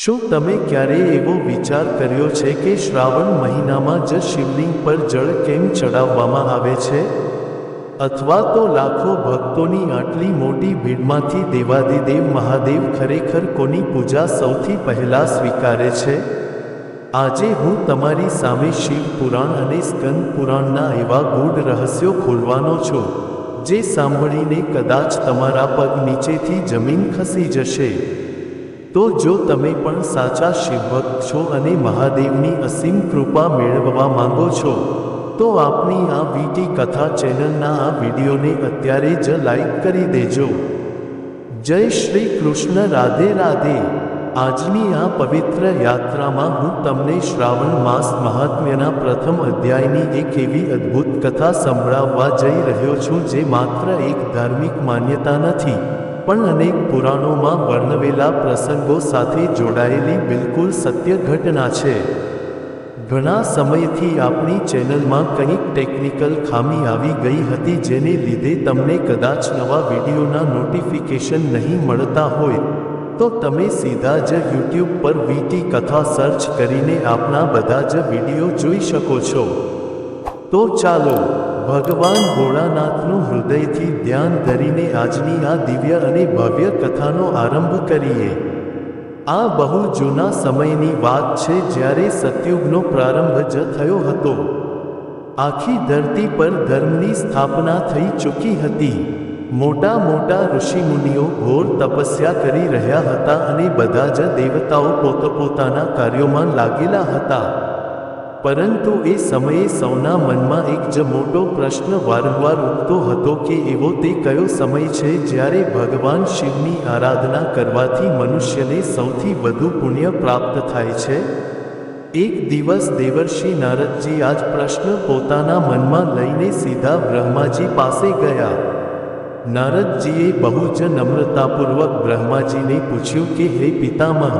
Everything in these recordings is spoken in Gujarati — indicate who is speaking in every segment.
Speaker 1: શું તમે ક્યારેય એવો વિચાર કર્યો છે કે શ્રાવણ મહિનામાં જ શિવલિંગ પર જળ કેમ ચડાવવામાં આવે છે? અથવા તો લાખો ભક્તોની આટલી મોટી ભીડમાંથી દેવાધિદેવ મહાદેવ ખરેખર કોની પૂજા સૌથી પહેલા સ્વીકારે છે? આજે હું તમારી સામે શિવ પુરાણ અને સ્કંદ પુરાણના એવા ગૂઢ રહસ્યો ખોલવાનો છું, જે સાંભળીને કદાચ તમારા પગ નીચેથી જમીન ખસી જશે. તો જો તમે પણ સાચા શિવભક્ત છો અને મહાદેવની અસીમ કૃપા મેળવવા માંગો છો, તો આપણી આ વીટી કથા ચેનલના આ વિડીયોને અત્યારે જ લાઈક કરી દેજો. જય શ્રી કૃષ્ણ. રાધે રાધે. આજની આ પવિત્ર યાત્રામાં હું તમને શ્રાવણ માસ મહાત્મ્યના પ્રથમ અધ્યાયની એક એવી અદ્ભુત કથા સંભળાવવા જઈ રહ્યો છું, જે માત્ર એક ધાર્મિક માન્યતા નથી, પણ અનેક પુરાણોમાં વર્ણવેલા પ્રસંગો સાથે જોડાયેલી બિલકુલ સત્ય ઘટના છે. ઘણા સમયથી આપણી ચેનલમાં કંઈક ટેકનિકલ ખામી આવી ગઈ હતી, જેને લીધે તમને કદાચ નવા વિડીયોના નોટિફિકેશન નહીં મળતા હોય, તો તમે સીધા જ YouTube પર વીટી કથા સર્ચ કરીને આપણા બધા જ વિડીયો જોઈ શકો છો. તો ચાલો ભગવાન ભોળાનાથનું હૃદયથી ધ્યાન ધરીને આજની આ દિવ્ય અને ભવ્ય કથાનો આરંભ કરીએ. આ બહુ જૂના સમયની વાત છે, જ્યારે સતયુગનો પ્રારંભ જ થયો હતો. આખી ધરતી પર ધર્મની સ્થાપના થઈ ચૂકી હતી. મોટા મોટા ઋષિમુનિઓ ઘોર તપસ્યા કરી રહ્યા હતા અને બધા જ દેવતાઓ પોતપોતાના કાર્યોમાં લાગેલા હતા. પરંતુ એ સમયે સૌના મનમાં એક જ મોટો પ્રશ્ન વારંવાર ઉઠતો હતો કે એવો તે કયો સમય છે જ્યારે ભગવાન શિવની આરાધના કરવાથી મનુષ્યને સૌથી વધુ પુણ્ય પ્રાપ્ત થાય છે? એક દિવસ દેવર્ષિ નારદજી આ જ પ્રશ્ન પોતાના મનમાં લઈને સીધા બ્રહ્માજી પાસે ગયા. નારદજીએ બહુ જ નમ્રતાપૂર્વક બ્રહ્માજીને પૂછ્યું કે હે પિતામહ,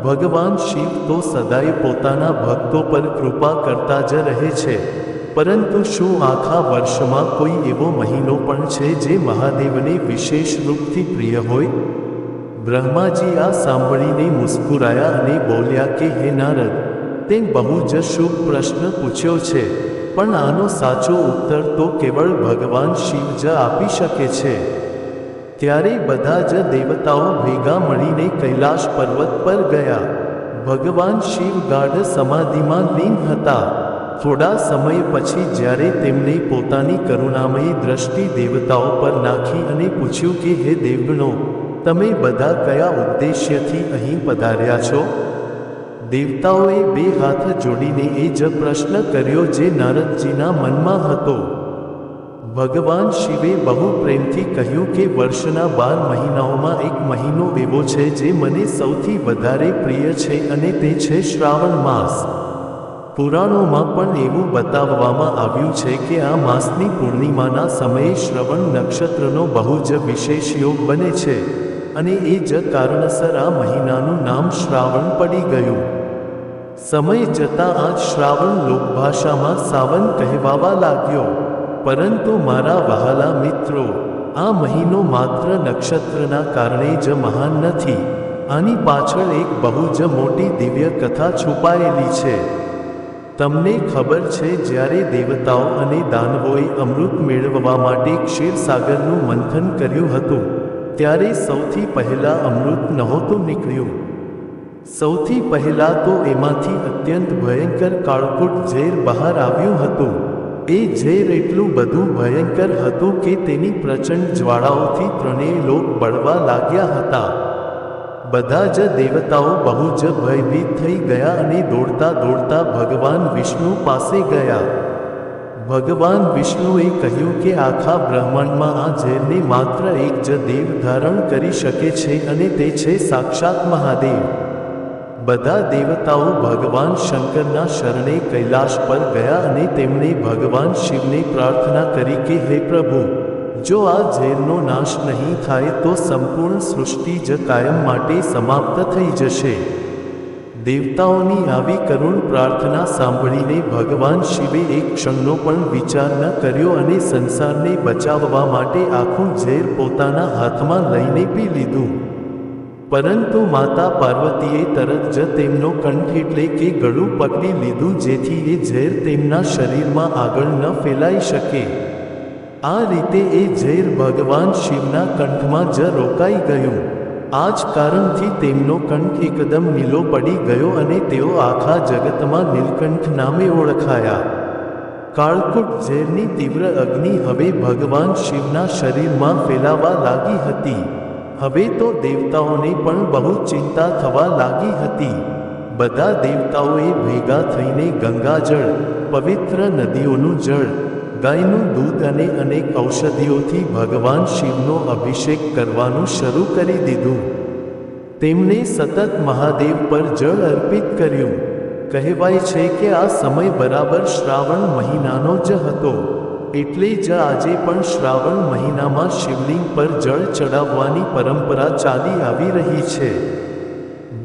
Speaker 1: ભગવાન શિવ તો સદાય પોતાના ભક્તો પર કૃપા કરતા જ રહે છે, પરંતુ શું આખા વર્ષમાં કોઈ એવો મહિનો પણ છે જે મહાદેવને વિશેષ રૂપથી પ્રિય હોય? બ્રહ્માજી આ સાંભળીને મુસ્કુરાયા અને બોલ્યા કે હે નારદ, તે બહુ જ શુભ પ્રશ્ન પૂછ્યો છે, પણ આનો સાચો ઉત્તર તો કેવળ ભગવાન શિવ જ આપી શકે છે. ત્યારે બધા જ દેવતાઓ ભેગા મળીને કૈલાશ પર્વત પર ગયા. ભગવાન શિવ ગાઢ સમાધિમાં લીન હતા. થોડા સમય પછી જ્યારે તેમણે પોતાની કરુણામયી દ્રષ્ટિ દેવતાઓ પર નાખી અને પૂછ્યું કે હે દેવગણો, તમે બધા કયા ઉદ્દેશ્યથી અહીં પધાર્યા છો? દેવતાઓએ બે હાથ જોડીને એ જ પ્રશ્ન કર્યો જે નારદજીના મનમાં હતો. ભગવાન શિવે બહુ પ્રેમથી કહ્યું કે વર્ષના 12 મહિનાઓમાં એક મહિનો એવો છે જે મને સૌથી વધારે પ્રિય છે, અને તે છે શ્રાવણ માસ. પુરાણોમાં પણ એવું બતાવવામાં આવ્યું છે કે આ માસની પૂર્ણિમાના સમયે શ્રવણ નક્ષત્રનો બહુ જ વિશેષ યોગ બને છે, અને એ જ કારણસર આ મહિનાનું નામ શ્રાવણ પડી ગયું. સમય જતાં આ શ્રાવણ લોકભાષામાં સાવન કહેવાવા લાગ્યો. પરંતુ મારા વહાલા મિત્રો, આ મહિનો માત્ર નક્ષત્રના કારણે જ મહાન નથી. આની પાછળ એક બહુ જ મોટી દિવ્ય કથા છુપાયેલી છે. તમને ખબર છે, જ્યારે દેવતાઓ અને દાનવોએ અમૃત મેળવવા માટે ક્ષીરસાગરનું મંથન કર્યું હતું, ત્યારે સૌથી પહેલા અમૃત નહોતું નીકળ્યું. સૌથી પહેલા તો એમાંથી અત્યંત ભયંકર કાળકૂટ ઝેર બહાર આવ્યું હતું. એ ઝેર એટલું બધું ભયંકર હતું કે તેની પ્રચંડ જ્વાળાઓથી ત્રણેય લોક બળવા લાગ્યા હતા. બધા જ દેવતાઓ બહુ જ ભયભીત થઈ ગયા અને દોડતા દોડતા ભગવાન વિષ્ણુ પાસે ગયા. ભગવાન વિષ્ણુએ કહ્યું કે આખા બ્રહ્માંડમાં આ ઝેરને માત્ર એક જ દેવ ધારણ કરી શકે છે, અને તે છે સાક્ષાત મહાદેવ. બધા દેવતાઓ ભગવાન શંકરના શરણે કૈલાશ પર ગયા અને તેમણે ભગવાન શિવને પ્રાર્થના કરી કે હે પ્રભુ, જો આ ઝેરનો નાશ નહીં થાય તો સંપૂર્ણ સૃષ્ટિ જ કાયમ માટે સમાપ્ત થઈ જશે. દેવતાઓની આવી કરુણ પ્રાર્થના સાંભળીને ભગવાન શિવે એક ક્ષણનો પણ વિચાર ન કર્યો અને સંસારને બચાવવા માટે આખું ઝેર પોતાના હાથમાં લઈને પી લીધું. પરંતુ માતા પાર્વતીએ તરત જ તેમનો કંઠ એટલે કે ગળું પકડી લીધું, જેથી એ ઝેર તેમના શરીરમાં આગળ ન ફેલાઈ શકે. આ રીતે એ ઝેર ભગવાન શિવના કંઠમાં જ રોકાઈ ગયું. આ જ કારણથી તેમનો કંઠ એકદમ નીલો પડી ગયો અને તેઓ આખા જગતમાં નીલકંઠ નામે ઓળખાયા. કાળકૂટ ઝેરની તીવ્ર અગ્નિ હવે ભગવાન શિવના શરીરમાં ફેલાવા લાગી હતી. હવે તો દેવતાઓને પણ બહુ ચિંતા થવા લાગી હતી. બધા દેવતાઓએ ભેગા થઈને ગંગાજળ, પવિત્ર નદીઓનું જળ, ગાયનું દૂધ અને અનેક ઔષધિઓથી ભગવાન શિવનો અભિષેક કરવાનું શરૂ કરી દીધું. તેમણે સતત મહાદેવ પર જળ અર્પિત કર્યું. કહેવાય છે કે આ સમય બરાબર શ્રાવણ મહિનાનો જ હતો. એટલે જ આજે પણ શ્રાવણ મહિનામાં શિવલિંગ પર જળ ચડાવવાની પરંપરા ચાલી આવી રહી છે.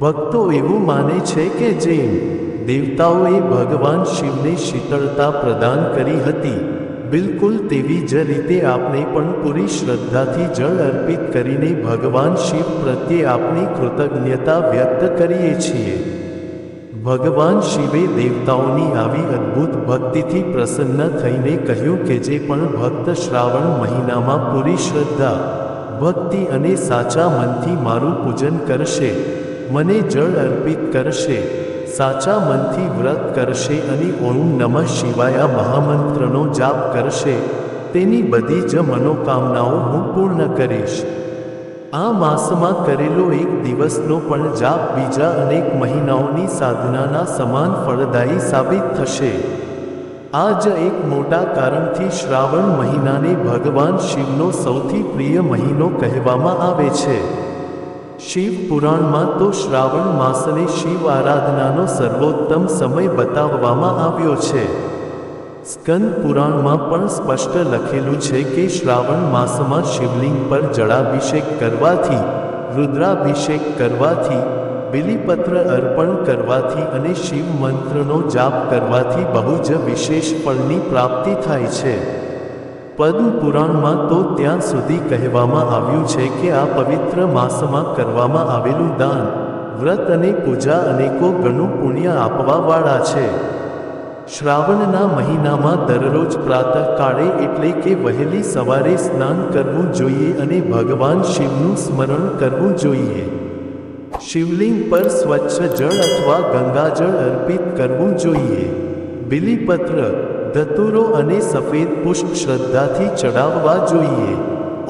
Speaker 1: ભક્તો એવું માને છે કે જેમ દેવતાઓએ ભગવાન શિવને શીતળતા પ્રદાન કરી હતી, બિલકુલ તેવી જ રીતે આપણે પણ પૂરી શ્રદ્ધાથી જળ અર્પિત કરીને ભગવાન શિવ પ્રત્યે આપણી કૃતજ્ઞતા વ્યક્ત કરીએ છીએ. ભગવાન શિવે દેવતાઓની આવી અદ્ભુત ભક્તિથી પ્રસન્ન થઈને કહ્યું કે જે પણ ભક્ત શ્રાવણ મહિનામાં પૂરી શ્રદ્ધા, ભક્તિ અને સાચા મનથી મારું પૂજન કરશે, મને જળ અર્પિત કરશે, સાચા મનથી વ્રત કરશે અને ઓમ નમઃ શિવાય મહામંત્રનો જાપ કરશે, તેની બધી જ મનોકામનાઓ હું પૂર્ણ કરીશ. આ માસમાં કરેલો એક દિવસનો પણ જાપ બીજા અનેક મહિનાઓની સાધનાના સમાન ફળદાયી સાબિત થશે. આ જ એક મોટા કારણથી શ્રાવણ મહિનાને ભગવાન શિવનો સૌથી પ્રિય મહિનો કહેવામાં આવે છે. શિવ પુરાણમાં તો શ્રાવણ માસને શિવ આરાધનાનો સર્વોત્તમ સમય બતાવવામાં આવ્યો છે. સ્કંદ પુરાણમાં પણ સ્પષ્ટ લખેલું છે કે શ્રાવણ માસમાં શિવલિંગ પર જળાભિષેક કરવાથી, રુદ્રાભિષેક કરવાથી, બિલીપત્ર અર્પણ કરવાથી અને શિવ મંત્રનો જાપ કરવાથી બહુ જ વિશેષ ફળની પ્રાપ્તિ થાય છે. પદ્મ પુરાણમાં તો ત્યાં સુધી કહેવામાં આવ્યું છે કે આ પવિત્ર માસમાં કરવામાં આવેલું દાન, વ્રત અને પૂજા અનેકો ગણું પુણ્ય આપવાવાળા છે. શ્રાવણના મહિનામાં દરરોજ પ્રાતઃકાળે એટલે કે વહેલી સવારે સ્નાન કરવું જોઈએ અને ભગવાન શિવનું સ્મરણ કરવું જોઈએ. શિવલિંગ પર સ્વચ્છ જળ અથવા ગંગાજળ અર્પિત કરવું જોઈએ. બિલીપત્ર, ધતુરો અને સફેદ પુષ્પ શ્રદ્ધાથી ચડાવવા જોઈએ.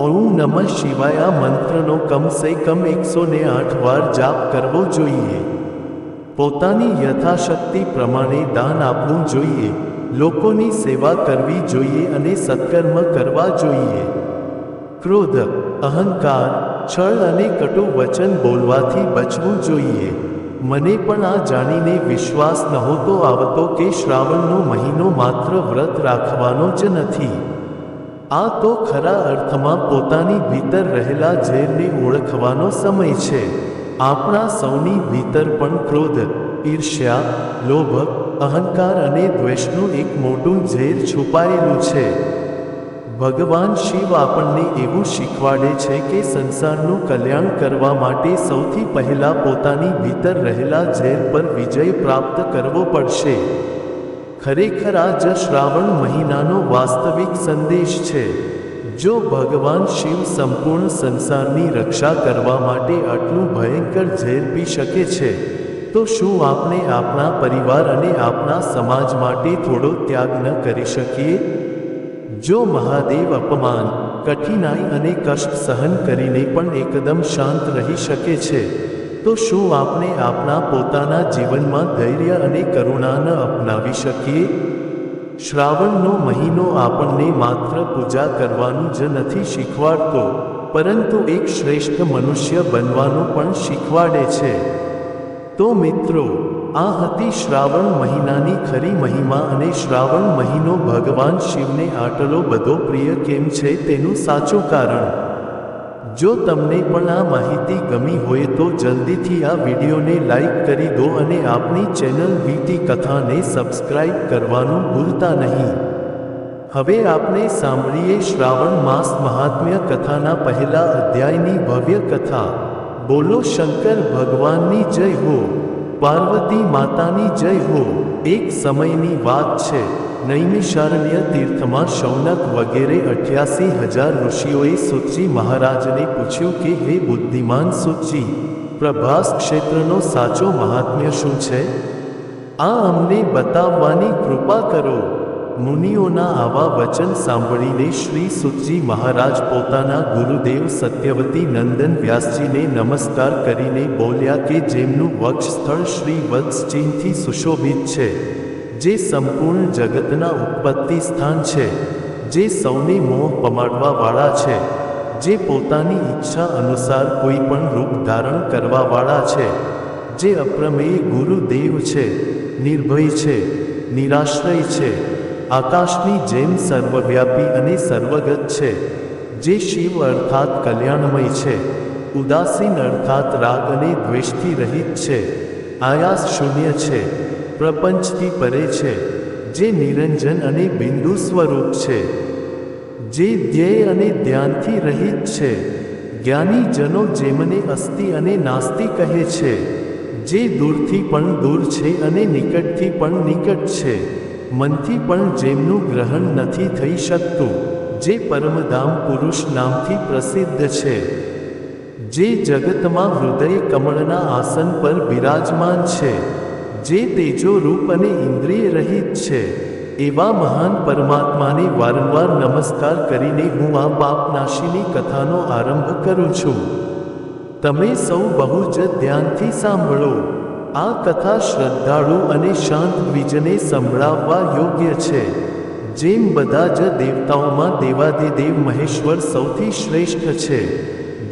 Speaker 1: ઓમ નમઃ શિવાય મંત્રનો કમસે કમ 108 વાર જાપ કરવો જોઈએ. પોતાની યથાશક્તિ પ્રમાણે દાન આપવું જોઈએ, લોકોની સેવા કરવી જોઈએ અને સત્કર્મ કરવા જોઈએ. ક્રોધ, અહંકાર, છળ અને કટુ વચન બોલવાથી બચવું જોઈએ. મને પણ આ જાણીને વિશ્વાસ નહોતો આવતો કે શ્રાવણનો મહિનો માત્ર વ્રત રાખવાનો જ નથી. આ તો ખરા અર્થમાં પોતાની ભીતર રહેલા ઝેરને ઓળખવાનો સમય છે. આપણા સૌની ભીતર પણ ક્રોધ, ઈર્ષ્યા, લોભ, અહંકાર અને દ્વેષનું એક મોટું ઝેર છુપાયેલું છે. ભગવાન શિવ આપણને એવું શીખવાડે છે કે સંસારનું કલ્યાણ કરવા માટે સૌથી પહેલાં પોતાની ભીતર રહેલા ઝેર પર વિજય પ્રાપ્ત કરવો પડશે. ખરેખર આ જ શ્રાવણ મહિનાનો વાસ્તવિક સંદેશ છે. જો ભગવાન શિવ સંપૂર્ણ સંસારની રક્ષા કરવા માટે આટલું ભયંકર ઝેર પી શકે છે, તો શું આપણે આપણા પરિવાર અને આપણા સમાજ માટે થોડો ત્યાગ ન કરી શકીએ? જો મહાદેવ અપમાન, કઠિનાઈ અને કષ્ટ સહન કરીને પણ એકદમ શાંત રહી શકે છે, તો શું આપણે આપણા પોતાના જીવનમાં ધૈર્ય અને કરુણા ન અપનાવી શકીએ? શ્રાવણનો મહિનો આપણને માત્ર પૂજા કરવાનું જ નથી શીખવાડતો, પરંતુ એક શ્રેષ્ઠ મનુષ્ય બનવાનું પણ શીખવાડે છે. તો મિત્રો, આ હતી શ્રાવણ મહિનાની ખરી મહિમા અને શ્રાવણ મહિનો ભગવાન શિવને આટલો બધો પ્રિય કેમ છે તેનું સાચું કારણ. જો તમને પણ આ માહિતી ગમી હોય તો જલ્દીથી આ વિડીયોને લાઈક કરી દો અને આપણી ચેનલ વીટી કથાને સબસ્ક્રાઇબ કરવાનું ભૂલતા નહીં. હવે આપણે સાંભળીએ શ્રાવણ માસ મહાત્મ્ય કથાના પહેલા અધ્યાયની ભવ્ય કથા. બોલો શંકર ભગવાનની જય હો, પાર્વતી માતાની જય હો. એક સમયની વાત છે. નૈમિષારણ્ય તીર્થમાં શૌનક વગેરે 88,000 ઋષિઓએ સૂતજી મહારાજને પૂછ્યું કે હે બુદ્ધિમાન સૂતજી, પ્રભાસ ક્ષેત્રનો સાચો મહાત્મ્ય શું છે? આ અમને બતાવવાની કૃપા કરો. મુનિઓના આવા વચન સાંભળીને શ્રી સૂતજી મહારાજ પોતાના ગુરુદેવ સત્યવતી નંદન વ્યાસજીને નમસ્કાર કરીને બોલ્યા કે જેમનું વક્ષ સ્થળ શ્રી વત્સચિહ્નથી સુશોભિત છે, જે સંપૂર્ણ જગતના ઉત્પત્તિ સ્થાન છે, જે સૌને મોહ પમાડવાવાળા છે, જે પોતાની ઈચ્છા અનુસાર કોઈ પણ રૂપ ધારણ કરવાવાળા છે, જે અપ્રમેય ગુરુદેવ છે, નિર્ભય છે, નિરાશ્રય છે, આકાશની જેમ સર્વવ્યાપી અને સર્વગત છે, જે શિવ અર્થાત કલ્યાણમય છે, ઉદાસીન અર્થાત રાગ અને દ્વેષથી રહિત છે, આયાસ શૂન્ય છે, પ્રપંચથી પરે છે, જે નિરંજન અને બિંદુ સ્વરૂપ છે, જે ધ્યેય અને ધ્યાનથી રહિત છે, જ્ઞાની જનો જેમને અસ્તિ અને નાસ્તિ કહે છે, જે દૂરથી પણ દૂર છે અને નિકટથી પણ નિકટ છે, મનથી પણ જેમનું ગ્રહણ નથી થઈ શકતું, જે પરમધામ પુરુષ નામથી પ્રસિદ્ધ છે, જે જગતમાં હૃદય કમળના આસન પર બિરાજમાન છે, જે તેજો રૂપ અને ઇન્દ્રિય રહિત છે, એવા મહાન પરમાત્માને વારંવાર નમસ્કાર કરીને હું આ પાપનાશીની કથાનો આરંભ કરું છું. તમે સૌ બહુ જ ધ્યાનથી સાંભળો. આ કથા શ્રદ્ધાળુ અને શાંત દ્વિજને સંભળાવવા યોગ્ય છે. જેમ બધા જ દેવતાઓમાં દેવાધિદેવ મહેશ્વર સૌથી શ્રેષ્ઠ છે,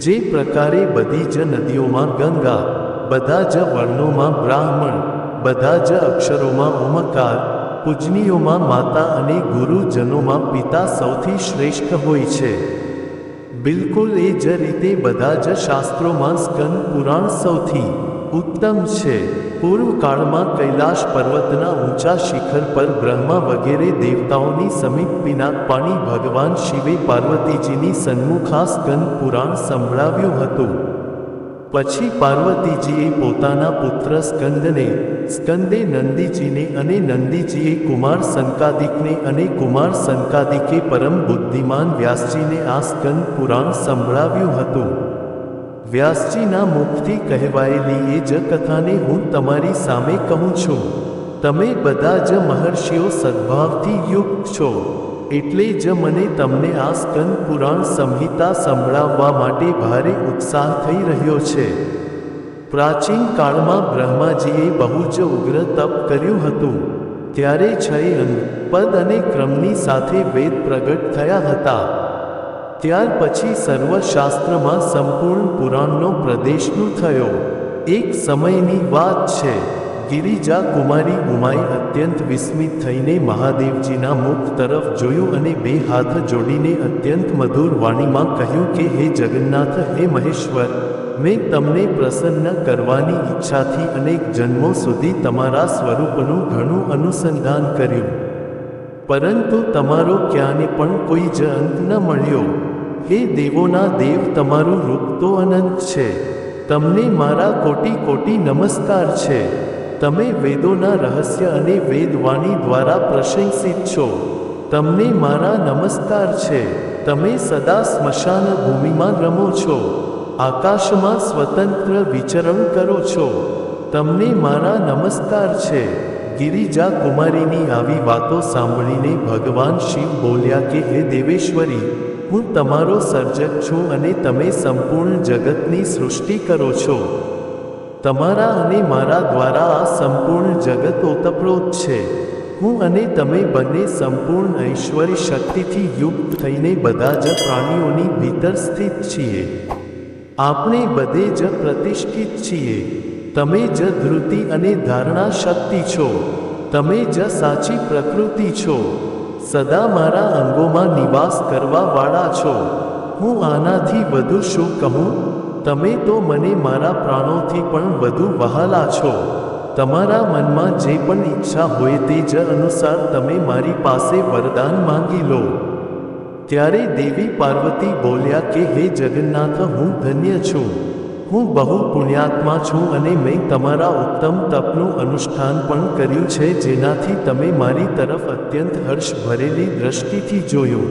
Speaker 1: જે પ્રકારે બધી જ નદીઓમાં ગંગા, બધા જ વર્ણોમાં બ્રાહ્મણ, બધા જ અક્ષરોમાં ઓમકાર, પૂજનીયોમાં માતા અને ગુરુજનોમાં પિતા સૌથી શ્રેષ્ઠ હોય છે, બિલકુલ એ જ રીતે બધા જ શાસ્ત્રોમાં સ્કંદ પુરાણ સૌથી ઉત્તમ છે. પૂર્વકાળમાં કૈલાશ પર્વતના ઊંચા શિખર પર બ્રહ્મા વગેરે દેવતાઓની સમીપ પિનાકપાણી ભગવાન શિવે પાર્વતીજીની સન્મુખ આ સ્કંદ પુરાણ સંભળાવ્યું હતું. પછી પાર્વતીજીએ પોતાના પુત્ર સ્કંદને, સ્કંદે નંદીજીને અને નંદીજીએ કુમાર સંકાદિકને અને કુમાર સંકાદિકે પરમ બુદ્ધિમાન વ્યાસજીને આ સ્કંદ પુરાણ સંભળાવ્યું હતું. વ્યાસજીના મુખથી કહેવાયેલી એ જ કથાને હું તમારી સામે કહું છું. તમે બધા જ મહર્ષિઓ સદ્ભાવથી યુક્ત છો, એટલે જ મને તમને આ સ્કંદ પુરાણ સંહિતા સંભળાવવા માટે ભારે ઉત્સાહ થઈ રહ્યો છે. પ્રાચીન કાળમાં બ્રહ્માજીએ બહુ જ ઉગ્ર તપ કર્યું હતું. ત્યારે 6 અંગ, પદ અને ક્રમની સાથે વેદ પ્રગટ થયા હતા. ત્યાર પછી સર્વશાસ્ત્રમાં સંપૂર્ણ પુરાણનો પ્રદેશનું થયો. એક સમયની વાત છે. ગિરિજા કુમારી ઉમાએ અત્યંત વિસ્મિત થઈને મહાદેવજીના મુખ તરફ જોયું અને 2 હાથ જોડીને અત્યંત મધુર વાણીમાં કહ્યું કે હે જગન્નાથ, હે મહેશ્વર, મેં તમને પ્રસન્ન કરવાની ઈચ્છાથી અનેક જન્મો સુધી તમારા સ્વરૂપનું ઘણું અનુસંધાન કર્યું, પરંતુ તમારો ક્યાંય પણ કોઈ જ અંત ન મળ્યો. હે દેવોના દેવ, તમારું રૂપ તો અનંત છે. તમને મારા કોટી કોટી નમસ્કાર છે. તમે વેદોના રહસ્ય અને વેદવાણી દ્વારા પ્રશંસિત છો. તમને મારા નમસ્કાર છે. તમે સદા સ્મશાન ભૂમિમાં રમો છો, આકાશમાં સ્વતંત્ર વિચરણ કરો છો. તમને મારા નમસ્કાર છે. ગિરિજા કુમારીની આવી વાતો સાંભળીને ભગવાન શિવ બોલ્યા કે હે દેવેશ્વરી, હું તમારો સર્જક છું અને તમે સંપૂર્ણ જગતની સૃષ્ટિ કરો છો. તમારા અને મારા દ્વારા આ સંપૂર્ણ જગત ઓતપ્રોત છે. હું અને તમે બંને સંપૂર્ણ ઐશ્વર્ય શક્તિથી યુક્ત થઈને બધા જ પ્રાણીઓની ભીતર સ્થિત છીએ. આપણે બધે જ પ્રતિષ્ઠિત છીએ. તમે જ ધૃતિ અને ધારણા શક્તિ છો. તમે જ સાચી પ્રકૃતિ છો. સદા મારા અંગોમાં નિવાસ કરવા વાળા છો. હું આનાથી વધુ શું કહું? તમે તો મને મારા પ્રાણોથી પણ વધુ વહાલા છો. તમારા મનમાં જે પણ ઈચ્છા હોય તે જ અનુસાર તમે મારી પાસે વરદાન માંગી લો. ત્યારે દેવી પાર્વતી બોલ્યા કે હે જગન્નાથ, હું ધન્ય છું. હું બહુ પુણ્યાત્મા છું અને મેં તમારા ઉત્તમ તપનું અનુષ્ઠાન પણ કર્યું છે, જેનાથી તમે મારી તરફ અત્યંત હર્ષ ભરેલી દ્રષ્ટિથી જોયું.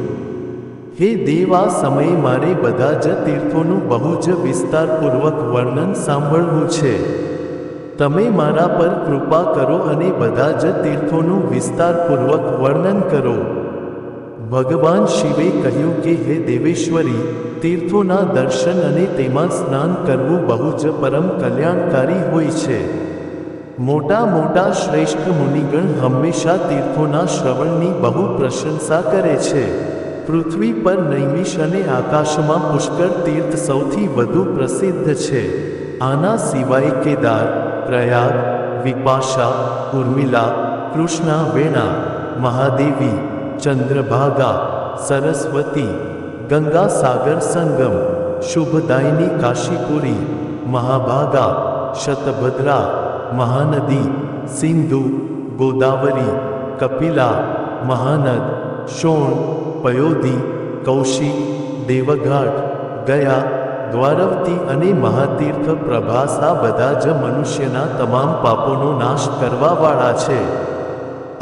Speaker 1: હે દેવ, આ સમયે મારે બધા જ તીર્થોનું બહુ જ વિસ્તારપૂર્વક વર્ણન સાંભળવું છે. તમે મારા પર કૃપા કરો અને બધા જ તીર્થોનું વિસ્તારપૂર્વક વર્ણન કરો. ભગવાન શિવે કહ્યું કે હે દેવેશ્વરી, તીર્થોના દર્શન અને તેમાં સ્નાન કરવું બહુ જ પરમ કલ્યાણકારી હોય છે. મોટા મોટા શ્રેષ્ઠ મુનિગણ હંમેશા તીર્થોના શ્રવણની બહુ પ્રશંસા કરે છે. પૃથ્વી પર નૈમિષ અને આકાશમાં પુષ્કર તીર્થ સૌથી વધુ પ્રસિદ્ધ છે. આના સિવાય કેદાર, પ્રયાગ, વિપાશા, ઉર્મિલા, કૃષ્ણા વેણા, મહાદેવી, ચંદ્રભાગા, સરસ્વતી, ગંગા સાગર સંગમ, શુભદાયિની કાશીપુરી, મહાભાગા, શતભદ્રા, મહાનદી, સિંધુ, ગોદાવરી, કપિલા, મહાનદ, શોણ, પયોધી, કૌશિક, દેવઘાટ, ગયા, દ્વારવતી અને મહાતીર્થ પ્રભાસ આ બધા જ મનુષ્યના તમામ પાપોનો નાશ કરવાવાળા છે.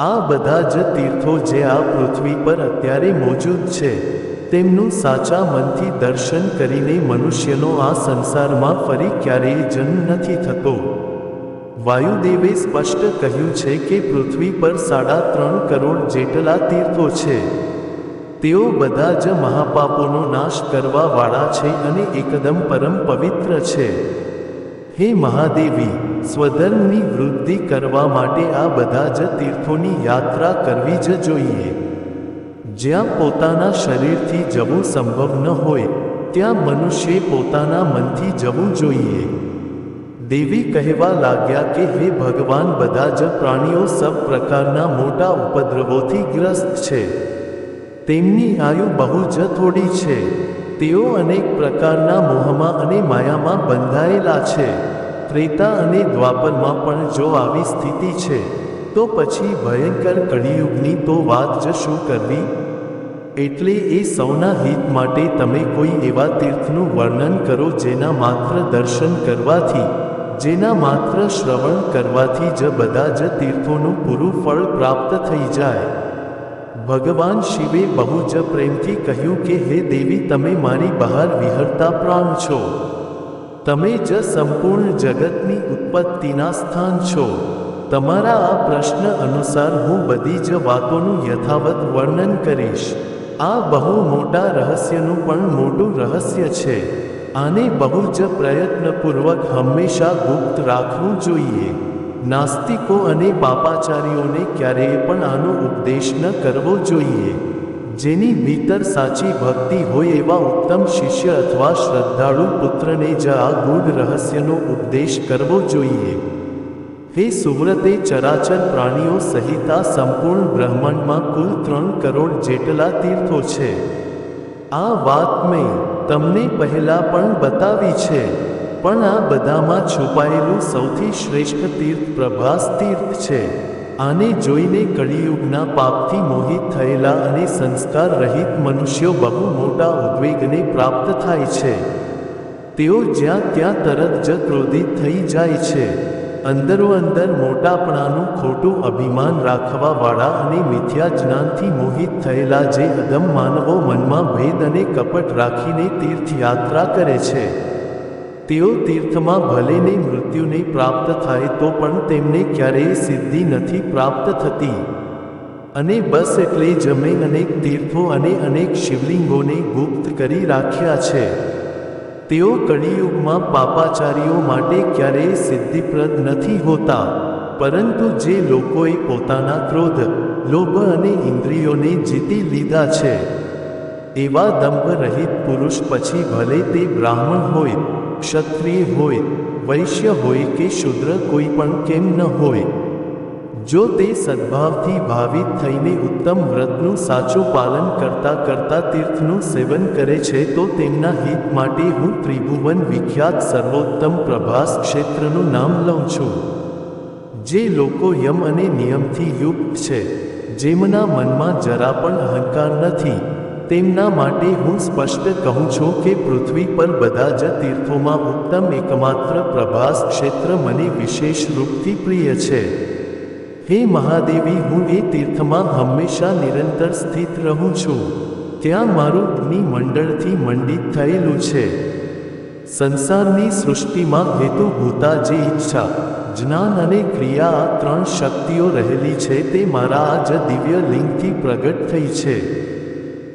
Speaker 1: આ બધા જ તીર્થો જે આ પૃથ્વી પર અત્યારે મોજૂદ છે, તેમનું સાચા મનથી દર્શન કરીને મનુષ્યનો આ સંસારમાં ફરી ક્યારેય જન્મ નથી થતો. વાયુદેવે સ્પષ્ટ કહ્યું છે કે પૃથ્વી પર 3.5 કરોડ જેટલા તીર્થો છે. તેઓ બધા જ મહાપાપોનો નાશ કરવાવાળા છે અને એકદમ પરમ પવિત્ર છે. હે મહાદેવી, સ્વધર્મની વૃદ્ધિ કરવા માટે આ બધા જ તીર્થોની યાત્રા કરવી જ જોઈએ. જ્યાં પોતાના શરીરથી જવું સંભવ ન હોય, ત્યાં મનુષ્યે પોતાના મનથી જવું જોઈએ. દેવી કહેવા લાગ્યા કે હે ભગવાન, બધા જ પ્રાણીઓ સબ પ્રકારના મોટા ઉપદ્રવોથી ગ્રસ્ત છે. તેમની આયુ બહુ જ થોડી છે. તેઓ અનેક પ્રકારના મોહમાં અને માયામાં બંધાયેલા છે. ત્રેતા અને દ્વાપરમાં પણ જો આવી સ્થિતિ છે, તો પછી ભયંકર કળિયુગની તો વાત જ શું કરવી. એટલે એ સૌના હિત માટે તમે કોઈ એવા તીર્થનું વર્ણન કરો જેના માત્ર દર્શન કરવાથી, જેના માત્ર શ્રવણ કરવાથી જ બધા જ તીર્થોનું પૂરું ફળ પ્રાપ્ત થઈ જાય. ભગવાન શિવે બહુ જ પ્રેમથી કહ્યું કે હે દેવી, તમે મારી બહાર વિહરતા પ્રાણ છો. તમે જ સંપૂર્ણ જગતની ઉત્પત્તિના સ્થાન છો. તમારા આ પ્રશ્ન અનુસાર હું બધી જ વાતોનું યથાવત વર્ણન કરીશ. આ બહુ મોટા રહસ્યનું પણ મોટું રહસ્ય છે. આને બહુ જ પ્રયત્નપૂર્વક હંમેશા ગુપ્ત રાખવું જોઈએ. નાસ્તિકો અને પાપાચારીઓને ક્યારેય પણ આનો ઉપદેશ ન કરવો જોઈએ. જેની ભીતર સાચી ભક્તિ હોય એવા ઉત્તમ શિષ્ય અથવા શ્રદ્ધાળુ પુત્રને જ આ ગૂઢ રહસ્યનો ઉપદેશ કરવો જોઈએ. હે સુવ્રતે, ચરાચર પ્રાણીઓ સહિત આ સંપૂર્ણ બ્રહ્માંડમાં કુલ 3 કરોડ જેટલા તીર્થો છે. આ વાત મેં તમને પહેલા પણ બતાવી છે, પણ આ બધામાં છુપાયેલું સૌથી શ્રેષ્ઠ તીર્થ પ્રભાસ તીર્થ છે. આને જોઈને કળિયુગના પાપથી મોહિત થયેલા અને સંસ્કાર રહિત મનુષ્યો બહુ મોટા ઉદ્વેગને પ્રાપ્ત થાય છે. તેઓ જ્યાં ત્યાં તરત જ ક્રોધિત થઈ જાય છે. અંદરોઅંદર મોટાપણાનું ખોટું અભિમાન રાખવાવાળા અને મિથ્યા જ્ઞાનથી મોહિત થયેલા જે અધમ માનવો મનમાં ભેદ અને કપટ રાખીને તીર્થયાત્રા કરે છે, તેઓ તીર્થમાં ભલેને મૃત્યુને પ્રાપ્ત થાય તો પણ તેમને ક્યારેય સિદ્ધિ નથી પ્રાપ્ત થતી. અને બસ એટલે જ મેં અનેક તીર્થો અને અનેક શિવલિંગોને ગુપ્ત કરી રાખ્યા છે. તેઓ કળિયુગમાં પાપાચારીઓ માટે ક્યારેય સિદ્ધિપ્રદ નથી હોતા. પરંતુ જે લોકોએ પોતાના ક્રોધ, લોભ અને ઇન્દ્રિયોને જીતી લીધા છે, એવા દંભ રહિત પુરુષ, પછી ભલે તે બ્રાહ્મણ હોય, ક્ષત્રિય હોય, વૈશ્ય હોય કે શૂદ્ર કોઈ પણ કેમ ન હોય, જો તે સદ્ભાવથી ભાવિત થઈને ઉત્તમ વ્રતનું સાચું પાલન કરતા કરતા તીર્થનું સેવન કરે છે, તો તેમના હિત માટે હું ત્રિભુવન વિખ્યાત સર્વોત્તમ પ્રભાસ ક્ષેત્રનું નામ લઉં છું. જે લોકો યમ અને નિયમથી યુક્ત છે, જેમના મનમાં જરા પણ અહંકાર નથી, તેમના માટે હું સ્પષ્ટ કહું છું કે પૃથ્વી પર બધા જ તીર્થોમાં ઉત્તમ એકમાત્ર પ્રભાસ ક્ષેત્ર મને વિશેષ રૂપથી પ્રિય છે. હે મહાદેવી, હું એ તીર્થમાં હંમેશા નિરંતર સ્થિત રહું છું. ત્યાં મારું અગ્નિ મંડળથી મંડિત થયેલું છે. સંસારની સૃષ્ટિમાં હેતુભૂતા જે ઈચ્છા, જ્ઞાન અને ક્રિયા આ 3 શક્તિઓ રહેલી છે તે મારા આ જ દિવ્ય લિંગથી પ્રગટ થઈ છે.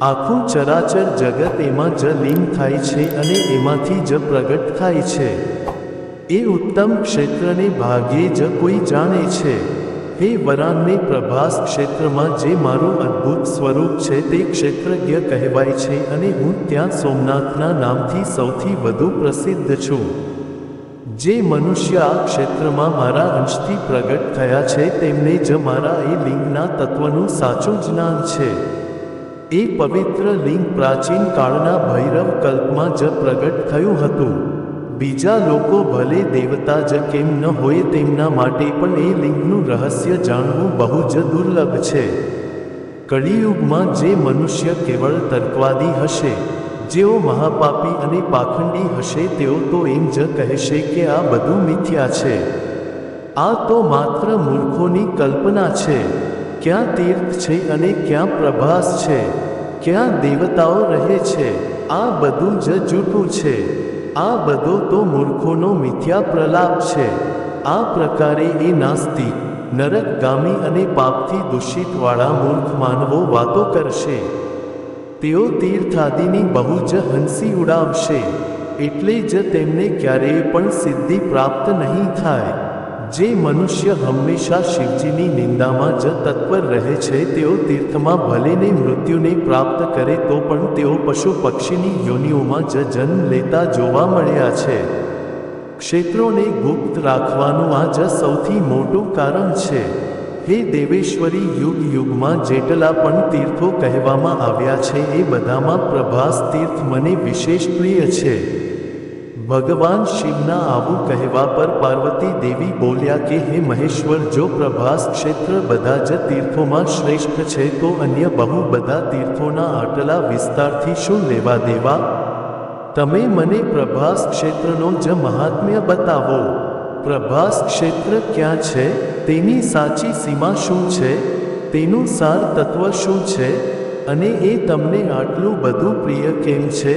Speaker 1: આખું ચરાચર જગત એમાં જ લીન થાય છે અને એમાંથી જ પ્રગટ થાય છે. એ ઉત્તમ ક્ષેત્રને ભાગ્યે જ કોઈ જાણે છે. હે વરાનને, પ્રભાસ ક્ષેત્રમાં જે મારું અદ્ભુત સ્વરૂપ છે તે ક્ષેત્રજ્ઞ કહેવાય છે અને હું ત્યાં સોમનાથના નામથી સૌથી વધુ પ્રસિદ્ધ છું. જે મનુષ્ય આ ક્ષેત્રમાં મારા અંશથી પ્રગટ થયા છે તેમને જ મારા એ લિંગના તત્વનું સાચું જ્ઞાન છે. એ પવિત્ર લિંગ પ્રાચીન કાળના ભૈરવ કલ્પમાં જ પ્રગટ થયું હતું. બીજા લોકો ભલે દેવતા જ કેમ ન હોય, તેમના માટે પણ એ લિંગનું રહસ્ય જાણવું બહુ જ દુર્લભ છે. કળિયુગમાં જે મનુષ્ય કેવળ તર્કવાદી હશે, જેઓ મહાપાપી અને પાખંડી હશે, તેઓ તો એમ જ કહેશે કે આ બધું મિથ્યા છે. આ તો માત્ર મૂર્ખોની કલ્પના છે. ક્યાં તીર્થ છે અને ક્યાં પ્રભાસ છે? ક્યાં દેવતાઓ રહે છે? આ બધું જ જૂઠું છે. આ બધો તો મૂર્ખોનો મિથ્યા પ્રલાપ છે. આ પ્રકારે એ નાસ્તિક, નરકગામી અને પાપથી દૂષિતવાળા મૂર્ખ માનવો વાતો કરશે. તેઓ તીર્થાદિની બહુ જ હંસી ઉડાવશે, એટલે જ તેમને ક્યારેય પણ સિદ્ધિ પ્રાપ્ત નહીં થાય. જે મનુષ્ય હંમેશા શિવજીની નિંદામાં જ તત્પર રહે છે, તેઓ તીર્થમાં ભલેને મૃત્યુને પ્રાપ્ત કરે તો પણ તેઓ પશુ પક્ષીની યોનિઓમાં જ જન્મ લેતા જોવા મળ્યા છે. ક્ષેત્રોને ગુપ્ત રાખવાનું આ જ સૌથી મોટું કારણ છે. હે દેવેશ્વરી, યુગ યુગમાં જેટલા પણ તીર્થો કહેવામાં આવ્યા છે એ બધામાં પ્રભાસ તીર્થ મને વિશેષ પ્રિય છે. ભગવાન શિવના આવું કહેવા પર પાર્વતી દેવી બોલ્યા કે હે મહેશ્વર, જો પ્રભાસ ક્ષેત્ર બધા જ તીર્થોમાં શ્રેષ્ઠ છે તો અન્ય બહુ બધા તીર્થોના આટલા વિસ્તારથી શું લેવા દેવા? તમે મને પ્રભાસ ક્ષેત્રનો જ મહાત્મ્ય બતાવો. પ્રભાસ ક્ષેત્ર ક્યાં છે? તેની સાચી સીમા શું છે? તેનું સાર તત્વ શું છે? અને એ તમને આટલું બધું પ્રિય કેમ છે?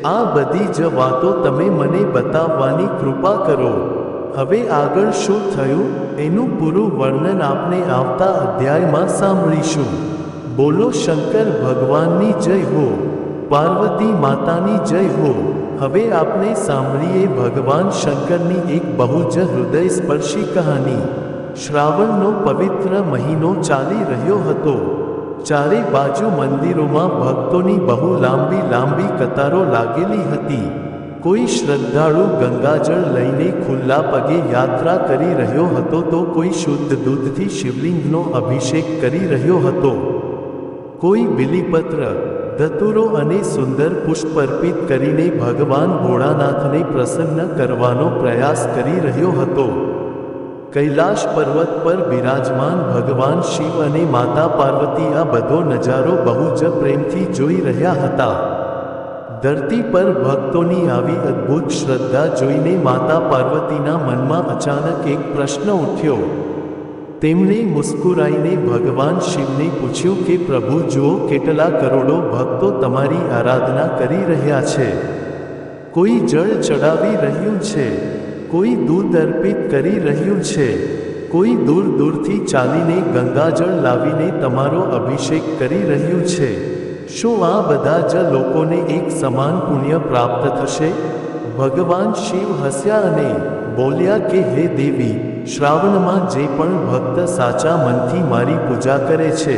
Speaker 1: આ બધી જ વાતો તમે મને બતાવવાની કૃપા કરો. હવે આગળ શું થયું એનું પૂરું વર્ણન આપણે આવતા અધ્યાયમાં સાંભળીશું. બોલો શંકર ભગવાનની જય હો, પાર્વતી માતાની જય હો. હવે આપણે સાંભળીએ ભગવાન શંકરની એક બહુ જ હૃદયસ્પર્શી કહાની. શ્રાવણનો પવિત્ર મહિનો ચાલી રહ્યો હતો. ચારે બાજુ મંદિરોમાં ભક્તોની બહુ લાંબી લાંબી કતારો લાગેલી હતી. કોઈ શ્રદ્ધાળુ ગંગાજળ લઈને ખુલ્લા પગે યાત્રા કરી રહ્યો હતો તો કોઈ શુદ્ધ દૂધથી શિવલિંગનો અભિષેક કરી રહ્યો હતો. કોઈ બિલીપત્ર, ધતુરો અને સુંદર પુષ્પ અર્પિત કરીને ભગવાન ભોળાનાથને પ્રસન્ન કરવાનો પ્રયાસ કરી રહ્યો હતો. કૈલાશ પર્વત પર બિરાજમાન ભગવાન શિવ અને માતા પાર્વતી આ બધો નજારો બહુ જ પ્રેમથી જોઈ રહ્યા હતા. ધરતી પર ભક્તોની આવી અદ્ભુત શ્રદ્ધા જોઈને માતા પાર્વતીના મનમાં અચાનક એક પ્રશ્ન ઉઠ્યો. તેમણે મુસ્કુરાઈને ભગવાન શિવને પૂછ્યું કે પ્રભુ, જુઓ કેટલા કરોડો ભક્તો તમારી આરાધના કરી રહ્યા છે. કોઈ જળ ચડાવી રહ્યું છે, કોઈ દૂધ અર્પિત કરી રહ્યું છે, કોઈ દૂર દૂરથી ચાલીને ગંગાજળ લાવીને તમારો અભિષેક કરી રહ્યું છે. શું આ બધા જ લોકોને એક સમાન પુણ્ય પ્રાપ્ત થશે? ભગવાન શિવ હસ્યા અને બોલ્યા કે હે દેવી, શ્રાવણમાં જે પણ ભક્ત સાચા મનથી મારી પૂજા કરે છે,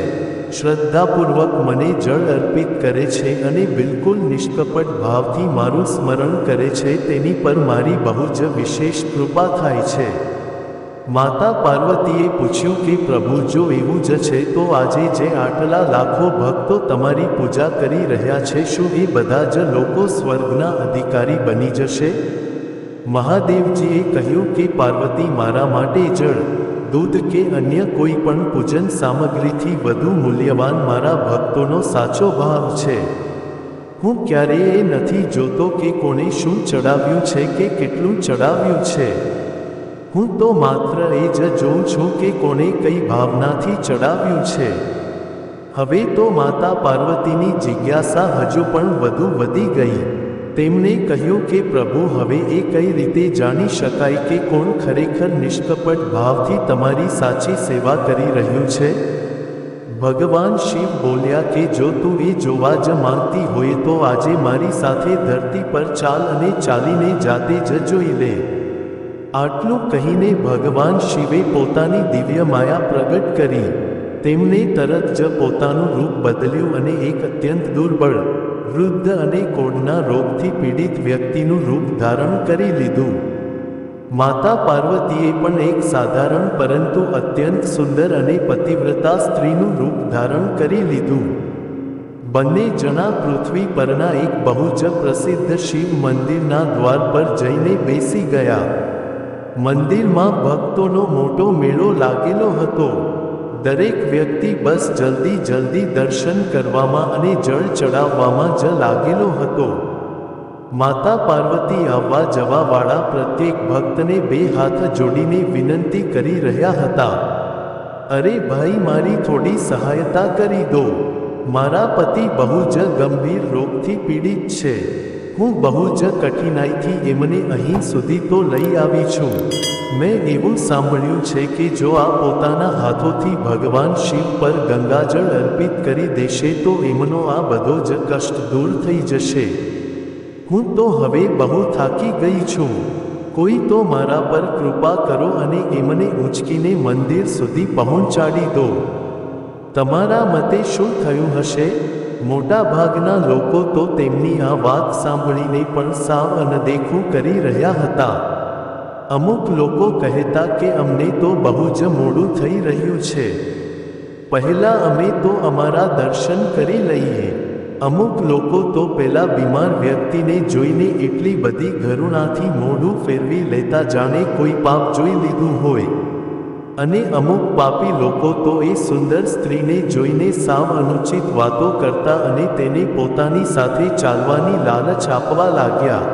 Speaker 1: શ્રદ્ધાપૂર્વક મને જળ અર્પિત કરે છે અને બિલકુલ નિષ્કપટ ભાવથી મારું સ્મરણ કરે છે, તેની પર મારી બહુ જ વિશેષ કૃપા થાય છે. માતા પાર્વતીએ પૂછ્યું કે પ્રભુ, જો એવું જ છે તો આજે જે આટલા લાખો ભક્તો તમારી પૂજા કરી રહ્યા છે, શું એ બધા જ લોકો સ્વર્ગના અધિકારી બની જશે? મહાદેવજીએ કહ્યું કે પાર્વતી, મારા માટે જળ, દૂધ કે અન્ય કોઈ પણ પૂજન સામગ્રીથી વધુ મૂલ્યવાન મારા ભક્તોનો સાચો ભાવ છે. હું ક્યારેય એ નથી જોતો કે કોણે શું ચડાવ્યું છે કે કેટલું ચડાવ્યું છે. હું તો માત્ર એ જ જોઉં છું કે કોણે કઈ ભાવનાથી ચડાવ્યું છે. હવે તો માતા પાર્વતીની જિજ્ઞાસા હજુ પણ વધુ વધી ગઈ. તેમણે કહ્યું કે પ્રભુ, હવે એ કઈ રીતે જાણી શકાય કે કોણ ખરેખર નિષ્કપટ ભાવથી તમારી સાચી સેવા કરી રહ્યું છે? ભગવાન શિવ બોલ્યા કે જો તું એ જોવા જ માંગતી હોય તો આજે મારી સાથે ધરતી પર ચાલ અને ચાલીને જાતે જ જોઈ લે. આટલું કહીને ભગવાન શિવે પોતાની દિવ્ય માયા પ્રગટ કરી. તેમણે તરત જ પોતાનું રૂપ બદલ્યું અને એક અત્યંત દુર્બળ, વૃદ્ધ અને કોઢના રોગથી પીડિત વ્યક્તિનું રૂપ ધારણ કરી લીધું. માતા પાર્વતીએ પણ એક સાધારણ પરંતુ અત્યંત સુંદર અને પતિવ્રતા સ્ત્રીનું રૂપ ધારણ કરી લીધું. બંને જણા પૃથ્વી પરના એક બહુ જ પ્રસિદ્ધ શિવ મંદિરના દ્વાર પર જઈને બેસી ગયા. મંદિરમાં ભક્તોનો મોટો મેળો લાગેલો હતો. દરેક વ્યક્તિ બસ જલ્દી દર્શન કરવામાં અને જળ ચડાવવામાં જ લાગેલો હતો. માતા પાર્વતી આવવા જવાવાળા પ્રત્યેક ભક્તને બે હાથ જોડીને વિનંતી કરી રહ્યા હતા. અરે ભાઈ, મારી થોડી સહાયતા કરી દો. મારા પતિ બહુ જ ગંભીર રોગથી પીડિત છે. હું બહુ જ કઠિનાઈથી એમને અહીં સુધી તો લઈ આવી છું. મેં એવું સાંભળ્યું છે કે જો આ પોતાના હાથોથી ભગવાન શિવ પર ગંગાજળ અર્પિત કરી દેશે તો એમનો આ બધો જ કષ્ટ દૂર થઈ જશે. હું તો હવે બહુ થાકી ગઈ છું. કોઈ તો મારા પર કૃપા કરો અને એમને ઊંચકીને મંદિર સુધી પહોંચાડી દો. તમારા મતે શું થયું હશે? મોટા ભાગના લોકો તો તેમની આ વાત સાંભળીને પણ સાવ અનદેખું કરી રહ્યા હતા. અમુક લોકો કહેતા કે અમને તો બહુ જ મોડું થઈ રહ્યું છે. પહેલાં અમે તો અમારા દર્શન કરી લઈએ. અમુક લોકો તો પેલા બીમાર વ્યક્તિને જોઈને એટલી બધી કરુણાથી મોઢું ફેરવી લેતા જાણે કોઈ પાપ જોઈ લીધું હોય. અને અમુક પાપી લોકો તો એ સુંદર સ્ત્રીને જોઈને સાવ અનુચિત વાતો કરતા અને તેને પોતાની સાથે ચાલવાની લાલચ આપવા લાગ્યા.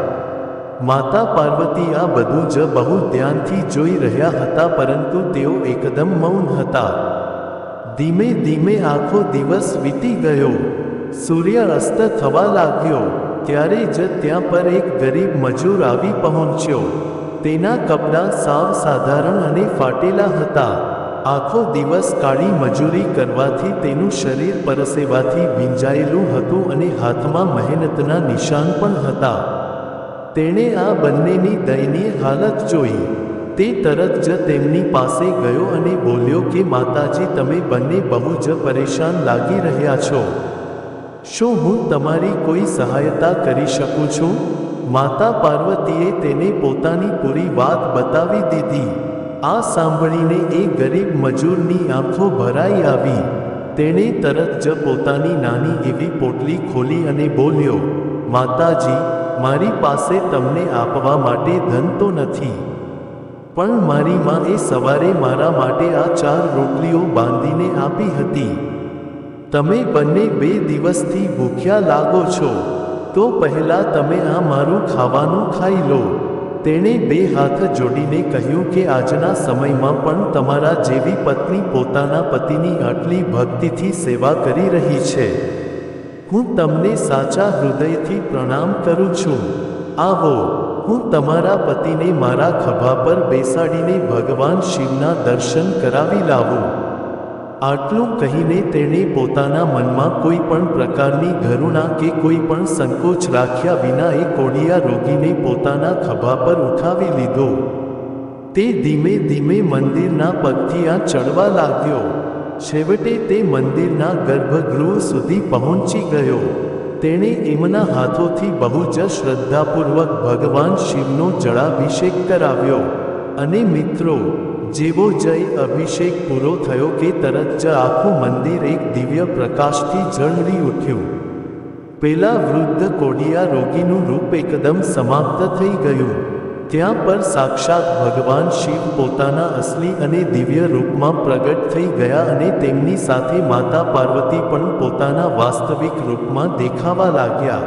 Speaker 1: માતા પાર્વતી આ બધું જ બહુ ધ્યાનથી જોઈ રહ્યા હતા, પરંતુ તેઓ એકદમ મૌન હતા. ધીમે ધીમે આખો દિવસ વીતી ગયો. સૂર્ય અસ્ત થવા લાગ્યો. ત્યારે જ ત્યાં પર એક ગરીબ મજૂર આવી પહોંચ્યો. તેના કપડાં સાવ સાધારણ અને ફાટેલા હતા. આખો દિવસ કાળી મજૂરી કરવાથી તેનું શરીર પરસેવાથી ભીંજાયેલું હતું અને હાથમાં મહેનતના નિશાન પણ હતા. તેણે આ બંનેની દયનીય હાલત જોઈ. તે તરત જ તેમની પાસે ગયો અને બોલ્યો કે માતાજી, તમે બંને બહુ જ પરેશાન લાગી રહ્યા છો. શું હું તમારી કોઈ સહાયતા કરી શકું છું? માતા પાર્વતીએ તેને પોતાની પૂરી વાત બતાવી દીધી. આ સાંભળીને એ ગરીબ મજૂરની આંખો ભરાઈ આવી. તેણે તરત જ પોતાની નાની એવી પોટલી ખોલી અને બોલ્યો, માતાજી, મારી પાસે તમને આપવા માટે ધન તો નથી, પણ મારી માં એ સવારે મારા માટે આ 4 રોટલીઓ બાંધીને આપી હતી. તમે બંને 2 દિવસથી ભૂખ્યા લાગો છો, તો પહેલાં તમે આ મારું ખાવાનું ખાઈ લો. તેણે 2 હાથ જોડીને કહ્યું કે આજના સમયમાં પણ તમારા જેવી પત્ની પોતાના પતિની આટલી ભક્તિથી સેવા કરી રહી છે. હું તમને સાચા હૃદયથી પ્રણામ કરું છું. આવો, હું તમારા પતિને મારા ખભા પર બેસાડીને ભગવાન શિવના દર્શન કરાવી લાવું. આટલું કહીને તેણે પોતાના મનમાં કોઈ પણ પ્રકારની કરુણા કે કોઈ પણ સંકોચ રાખ્યા વિના એ કોઢિયા રોગીને પોતાના ખભા પર ઉઠાવી લીધો. તે ધીમે ધીમે મંદિરના પગથિયાં ચડવા લાગ્યો. છેવટે તે મંદિરના ગર્ભગૃહ સુધી પહોંચી ગયો. તેણે એમના હાથોથી બહુ જ શ્રદ્ધાપૂર્વક ભગવાન શિવનો જળાભિષેક કરાવ્યો. અને મિત્રો, જેવો જય અભિષેક પૂરો થયો કે તરત જ આખું મંદિર એક દિવ્ય પ્રકાશથી ઝળહળી ઉઠ્યું. પેલા વૃદ્ધ કોઢિયા રોગીનું રૂપ એકદમ સમાપ્ત થઈ ગયું. ત્યાં પર સાક્ષાત ભગવાન શિવ પોતાના અસલી અને દિવ્ય રૂપમાં પ્રગટ થઈ ગયા અને તેમની સાથે માતા પાર્વતી પણ પોતાના વાસ્તવિક રૂપમાં દેખાવા લાગ્યા.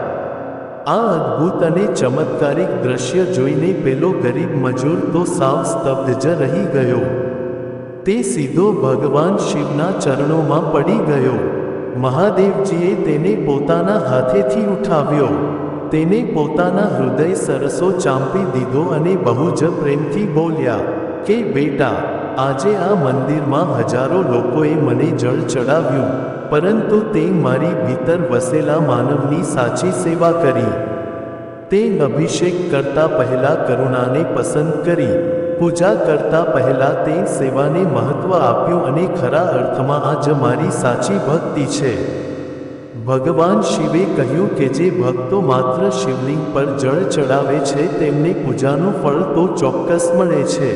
Speaker 1: આ અદ્ભુત અને ચમત્કારિક દ્રશ્ય જોઈને પેલો ગરીબ મજૂર તો સાવ સ્તબ્ધ જ રહી ગયો. તે સીધો ભગવાન શિવના ચરણોમાં પડી ગયો. મહાદેવજીએ તેને પોતાના હાથેથી ઉઠાવ્યો. તેને પોતાના હૃદય સરસો ચાંપી દીધો અને બહુ જ પ્રેમથી બોલ્યા કે બેટા, આજે આ મંદિરમાં હજારો લોકોએ મને જળ ચડાવ્યું, પરંતુ તે મારી ભીતર વસેલા માનવની સાચી સેવા કરી. તે અભિષેક કરતા પહેલા કરુણાને પસંદ કરી, પૂજા કરતા પહેલા તે સેવાને મહત્વ આપ્યું અને ખરા અર્થમાં આ જ મારી સાચી ભક્તિ છે. ભગવાન શિવે કહ્યું કે જે ભક્તો માત્ર શિવલિંગ પર જળ ચડાવે છે તેમને પૂજાનું ફળ તો ચોક્કસ મળે છે,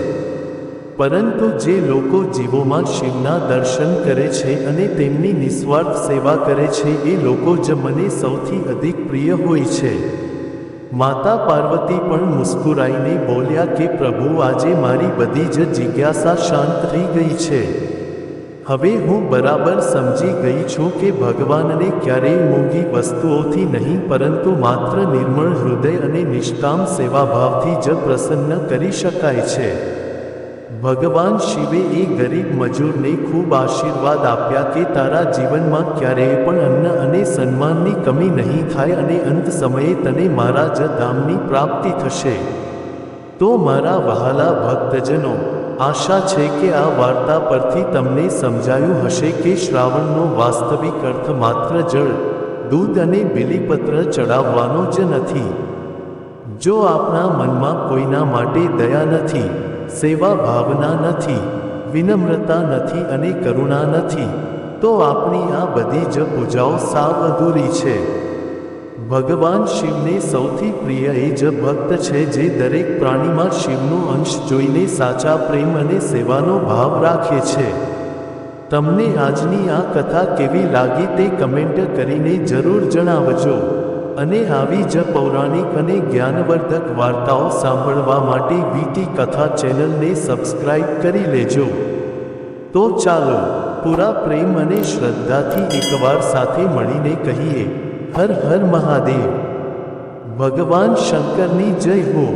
Speaker 1: પરંતુ જે લોકો જીવોમાં શિવના દર્શન કરે છે અને તેમની નિસ્વાર્થ સેવા કરે છે એ લોકો જ મને સૌથી અધિક પ્રિય હોય છે. માતા પાર્વતી પણ મુસ્કુરાઈને બોલ્યા કે પ્રભુ, આજે મારી બધી જ જિજ્ઞાસા શાંત થઈ ગઈ છે. હવે હું બરાબર સમજી ગઈ છું કે ભગવાનને ક્યારેય મોંઘી વસ્તુઓથી નહીં પરંતુ માત્ર નિર્મળ હૃદય અને નિષ્કામ સેવાભાવથી જ પ્રસન્ન કરી શકાય છે. ભગવાન શિવે એ ગરીબ મજૂરને ખૂબ આશીર્વાદ આપ્યા કે તારા જીવનમાં ક્યારેય પણ અન્ન અને સન્માનની કમી નહીં થાય અને અંત સમયે તને મારા જ ધામની પ્રાપ્તિ થશે. તો મારા વહાલા ભક્તજનો, આશા છે કે આ વાર્તા પરથી તમને સમજાયું હશે કે શ્રાવણનો વાસ્તવિક અર્થ માત્ર જળ, દૂધ અને બીલીપત્ર ચડાવવાનો જ નથી. જો આપણા મનમાં કોઈના માટે દયા નથી, સેવા ભાવના નથી, વિનમ્રતા નથી અને કરુણા નથી, તો આપણી આ બધી જ પૂજાઓ સાવ અધૂરી છે. ભગવાન શિવને સૌથી પ્રિય એ જ ભક્ત છે જે દરેક પ્રાણીમાં શિવનો અંશ જોઈને સાચા પ્રેમ અને સેવાનો ભાવ રાખે છે. તમને આજની આ કથા કેવી લાગી તે કમેન્ટ કરીને જરૂર જણાવજો અને આવી જ પૌરાણિક અને જ્ઞાનવર્ધક વાર્તાઓ સાંભળવા માટે વીટી કથા ચેનલને સબસ્ક્રાઇબ કરી લેજો. તો ચાલો પૂરા પ્રેમ અને શ્રદ્ધાથી એકવાર સાથે મળીને કહીએ, હર હર મહાદેવ. ભગવાન શંકરની જય હો.